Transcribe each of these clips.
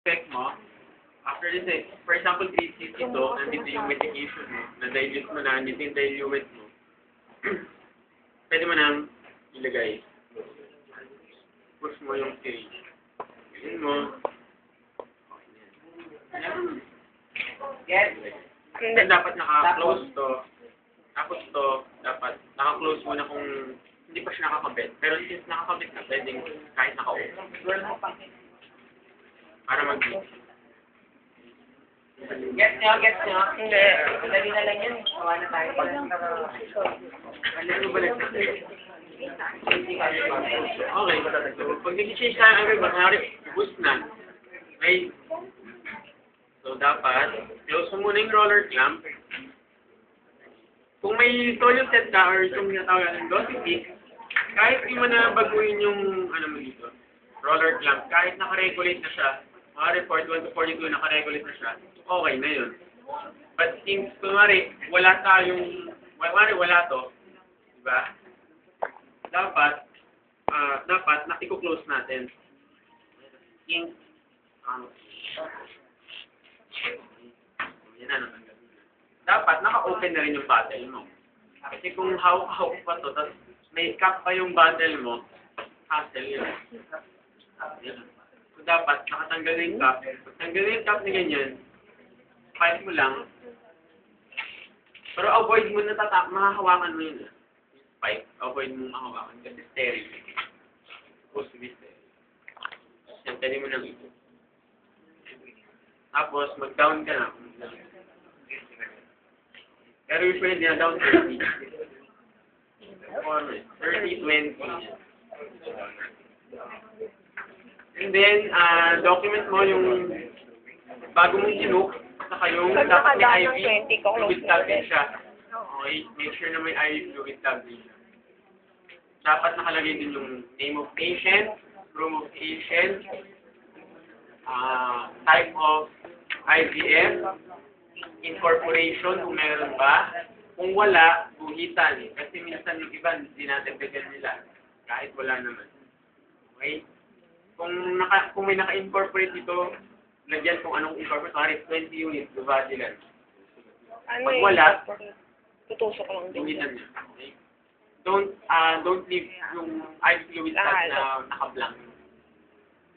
check mo, after this, for example, 3cc ito, nandito yung medication mo, na-dilute mo na, nandito yung dilute mo, pwede mo nang ilagay. Push mo yung syringe. Yun mo. Yes. Then, dapat naka-close to. Tapos to, dapat naka-close mo na kung hindi pa siya nakakabit. Pero since nakakabit na, pwedeng kahit naka-open. Para mag-close. Gets nyo? Hindi. Dali na lang yan. Kawa na tayo. Ano ba lang? Okay. So, pag nag-change tayo ang ribbon, boost na. Okay? So, dapat, close mo muna yung roller clamp. Kung may solo set ka or yung tinatawag ng glossy stick, kahit di mo na baguhin yung, ano mo dito, roller clamp, kahit naka-regulate na siya, mga 41 to 42 naka-regulate na siya, okay na yun. But since, kunwari, wala to, diba? Dapat na-i-close natin. Yung, yan na naman. Dapat naka-open na rin yung bottle mo. Kasi kung hawak pa to, tapos may cap pa yung bottle mo, hassle yun. So dapat nakatanggal na yung cap. Pag tanggal na yung cap na ganyan, pipe mo lang. Pero avoid mo na mahahawakan mo yun. Pipe, avoid mo mahahawakan kasi sterile. Supposed to be sterile. Yan, pwede mo nang ito. Tapos, mag-down ka na. Pero usually, down 30. 30, 20. And then, document mo yung bago mong sinuk, saka yung dapat may IV, fluid tag din siya. Okay, make sure na may IV fluid tag din siya. Dapat nakalagay din yung name of patient, room of patient, type of IVF, incorporation kung meron ba. Kung wala, buhitan. Kasi minsan yung iba, dinadagdagan nila. Kahit wala naman. Okay? Kung may naka-incorporate dito, lagyan kung anong incorporate. 20 units, Duvagilan. Pag wala, tutusok lang din. buhitan niya. Okay? Don't leave yung IV fluid tag na naka-blank.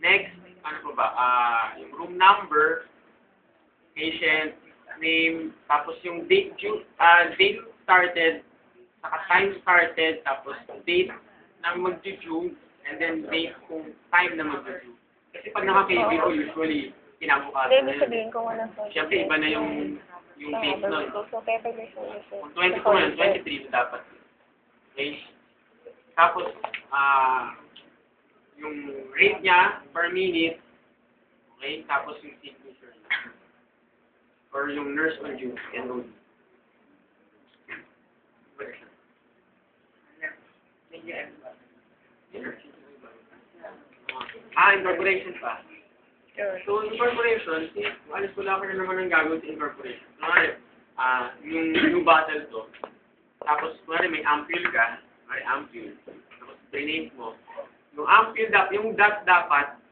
Next, ano po ba? Yung room number, patient, name, tapos yung date started, saka time started, tapos date na mag-due, and then date kung time na mag-due. Kasi pag naka-KBO, usually, kinabukasan na Hindi, sabihin ko walang social. Siyempre, iba na yung date nun. So, paper may social. Kung 20 ko man, 23 dapat. Okay? Tapos, yung rate niya per minute, okay? Tapos yung signature niya. Or yung nurse on duty and OD. Incorporation pa. So, incorporation, alis wala ka na naman ng gagawin sa incorporation. Kunwari, yung new bottle to, tapos, kunwari may ampule ka, tapos prename mo, yung ampule, yung dot dapat,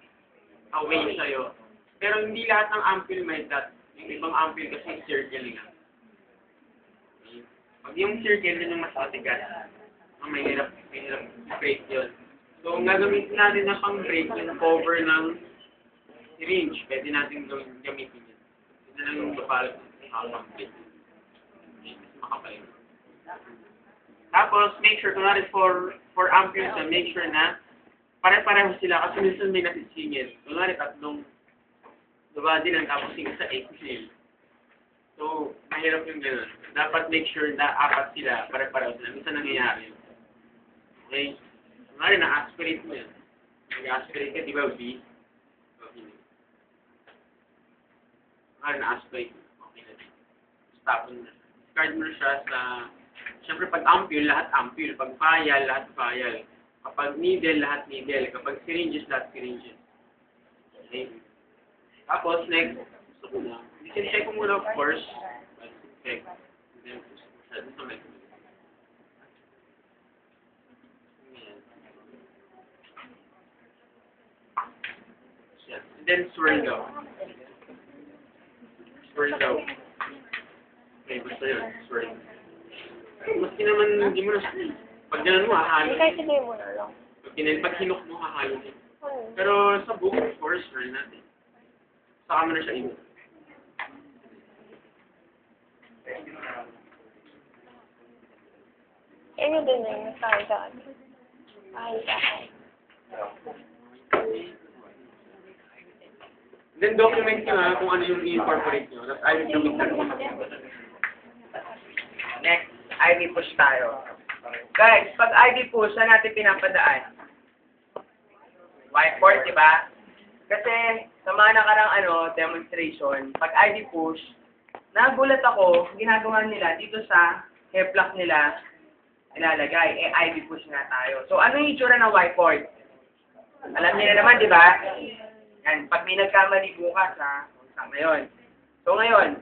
away sa'yo. Pero hindi lahat ng ampule may dot. Yung ibang ampule kasi circle nga. Pag yung circle, yun yung mas matigas. Mahirap break yun. So, ang gagamitin natin na pang break, yung cover ng syringe. Pwede natin gamitin yun. Ito na lang yung kapal pang break. Makapal yun. Tapos, make sure, kunwari for ampules, make sure na pare-pareho sila kasi minsan may nasisingit. Kunwari, tatlong Duvagilan tapos yung sa 8 So, mahirap yung gano'n. Dapat make sure na apat sila, pare-pareho sila. Minsan nangyayari yun. Okay? Kunwari, na-aspirate mo yan. Nag-aspirate ka, di ba, B? Kunwari, na-aspirate mo. Okay na din. Stop mo na. Discard mo na siya sa... Siyempre, pag ampule, lahat ampule. Pag vial, lahat vial. Kapag needle, lahat needle. Kapag syringes, lahat syringes. Okay? Tapos, next, gusto ko na. I-check ko muna, of course. Check. And then, gusto ko siya. Dito sa And then swirl daw. Swirl daw. Okay, basta yun. Swirl. Maski naman, hindi mo na, pag ganun mo, hahalo. Hindi kahit sabihin mo na lang. Pag hinok mo, hahalo din. Ano? Pero sa book, of course, swirl natin. Saka mo na siya ino. Ano din na yun, kahit saan. Kahit saan. Then document nyo ha kung ano yung i-incorporate nyo. Tapos I will commit na. Next, IV push tayo. Guys, pag IV push, saan natin pinapadaan? Whiteboard, di ba? Kasi, sa mga nakarang demonstration, pag IV push, nagulat ako, ginagawa nila dito sa hair plug nila, ilalagay, IV push na tayo. So, ano yung itsura ng whiteboard? Alam niyo na naman, di ba? Yan, pag may nagkamali bukas, ngayon. So, ngayon,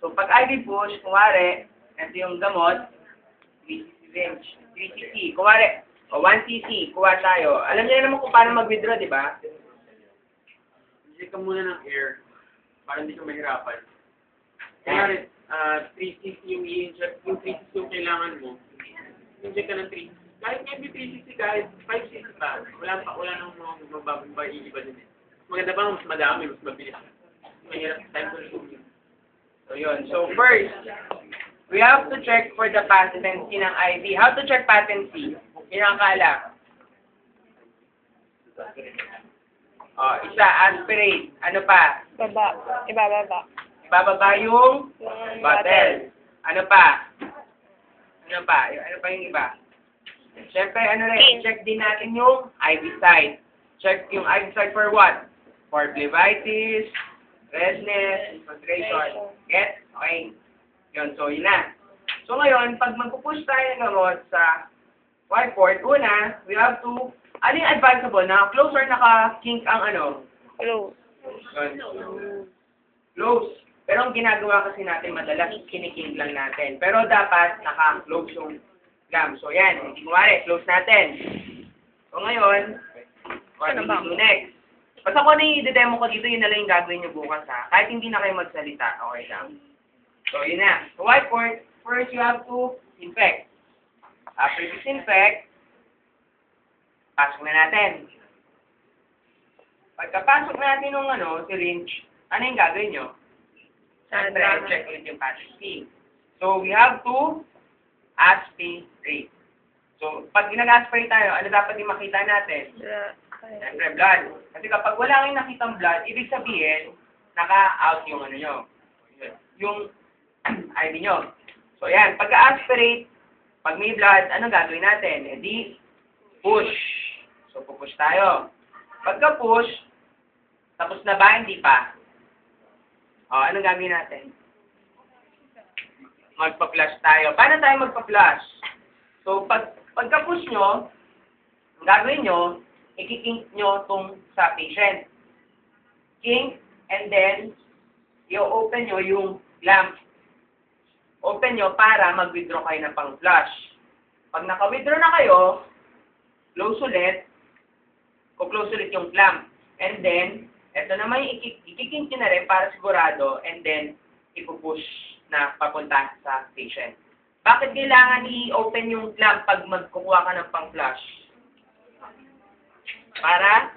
pag IV push, kumare, ito yung gamot, 3cc, kumare, o 1cc, kuha tayo. Alam niyo na naman kung paano mag-withdraw, di ba? Inject ka muna ng air para hindi ka mahirapan. Kaya 3cc yung i-inject, yung 3cc yung kailangan mo. Inject ka ng 3cc. Kahit maybe 3cc, kahit 5cc pa. Wala nang magbababa, iiba din eh. Maganda pa mas madami, mas mabilis. Mahirap time consuming. So, yun. So, first, we have to check for the patency ng IV. How to check patency? Pinakala. Isa, aspirate. Ano pa? Baba. Ibababa. Ibababa yung Yung bottle. Ano pa? Ano pa? Ano pa yung iba? Siyempre, ano rin, check din natin yung IV site. Check yung IV site for what? For phlebitis, redness, infiltration. Get? Okay. Yun, so yun na. So ngayon, pag magpupush tayo ng gamot sa whiteboard, una, we have to, ano yung advisable? Naka-close or naka-kink ang Hello. Yun. Close. Pero ang ginagawa kasi natin madalas, kiniking lang natin. Pero dapat naka-close yung gum. So yan, hindi kumari, close natin. So ngayon, what do we do next? Basta kung ano yung i-demo ko dito, yun na lang yung gagawin nyo bukas ha. Kahit hindi na kayo magsalita, okay lang. So yun na. So whiteboard, first you have to infect. After disinfect, pasok na natin. Pagkapasok natin ng syringe, ano yung gagawin nyo? Siyempre, check ulit yung patency. So, we have to aspirate. So, pag nag-aspirate tayo, ano dapat yung makita natin? Siyempre, blood. Kasi kapag wala kayong nakitang blood, ibig sabihin, naka-out yung nyo. Yung IV nyo. So, yan. Pagka-aspirate, pag may blood, ano gagawin natin? E di, push. So, pupush tayo. Pagka-push, tapos na ba? Hindi pa. Anong gagawin natin? Magpa-flush tayo. Paano tayo magpa-flush? So, pagka-push nyo, ang gagawin nyo, ikikink nyo itong sa patient. Kink, and then, i-open nyo yung lamp. Open nyo para mag-withdraw kayo ng pang-flush. Pag naka-withdraw na kayo, close ulit, close ulit yung clamp. And then, ito naman yung ikikink nyo na rin para sigurado, and then, ipupush na papunta sa patient. Bakit kailangan i-open yung clamp pag magkukuha ka ng pang-flush? Para?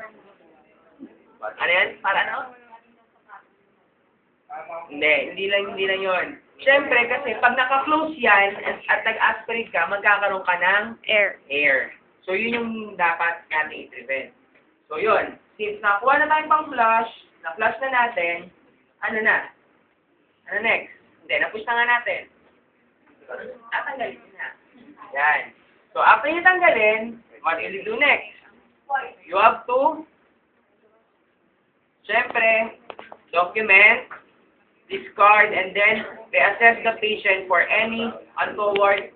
Ano yan? Para ano? Hindi lang yun. Siyempre, kasi pag naka-close yan at nag-aspirate ka, magkakaroon ka ng air. So, yun yung dapat natin i-prevent. So, yun. Since nakuha na tayong pang-flush, na-flush na natin, ano na? Ano next? Hindi, na-push na nga natin. Tatanggalin na. Yan. So, after nyo tanggalin, what will you do next? You have to, syempre, document, discard, and then reassess the patient for any untoward